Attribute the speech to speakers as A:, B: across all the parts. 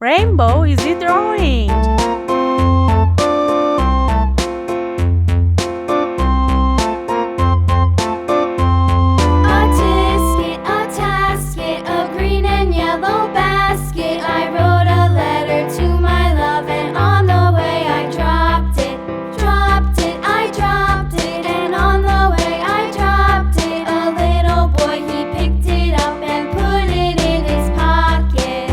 A: rainbow is he drawing?
B: A tisket, a tasket, a green and yellow basket. I wrote a letter to my love, and on the way I dropped it. Dropped it, I dropped it, and on the way I dropped it. A little boy, he picked it up and put it in his pocket.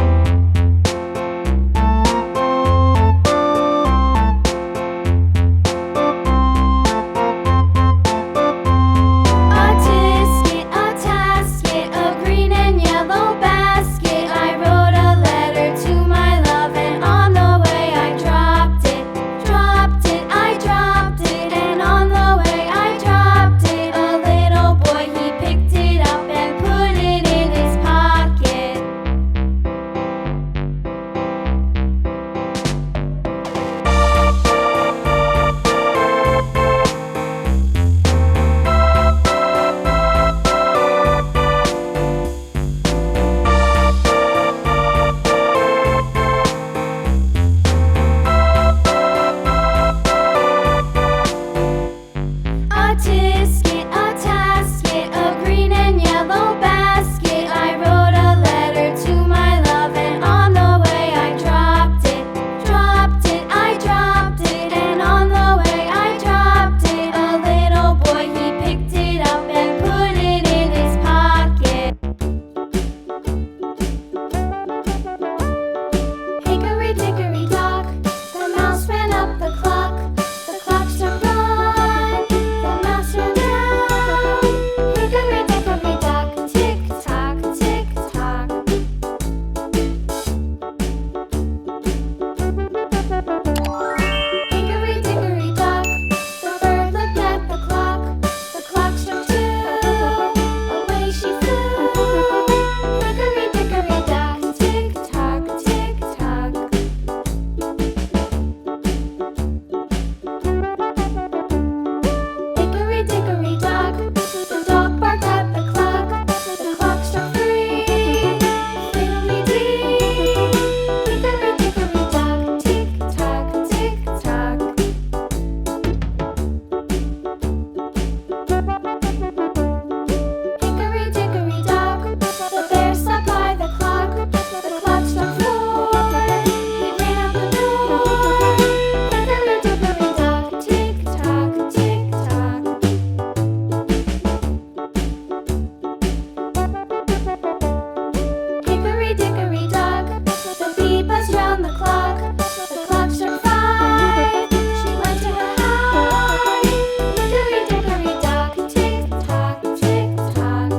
B: A tisket, a tasket, a green and yellow basket. I wrote a letter to my love, and on the way I dropped it. Dropped it, I dropped it, and on the way I dropped it. A little boy, he picked it up and put it in his pocket. A tisket, a tasket, a green and yellow basket. I wrote a letter to my love, and on the way I dropped it. Dropped it, I dropped it, and on the way I dropped it. A little boy, he picked it up and put it in his pocket. Hickory dickory dock, the mouse ran up the clock. The clock struck one, the mouse ran down. Hickory dickory dock, tick tock, tick tock. Hickory dickory dock, the bird looked at the clock. The clock struck two, away she flew. Hickory dickory dock, tick tock, tick tock. Hickory dickory dock, the dog barked at the clock. The clock struck three, fiddly-dee. Hickory dickory dock, tick tock, tick tock. Hickory dickory dock, the bear sat by the clock. The clock struck four, he ran out the door. Hickory dickory dock, tick tock, tick tock. Hickory dickory dock, the bee buzzed round the clock. The clock struck five, she went to her hive. Hickory dickory dock, tick tock, tick tock.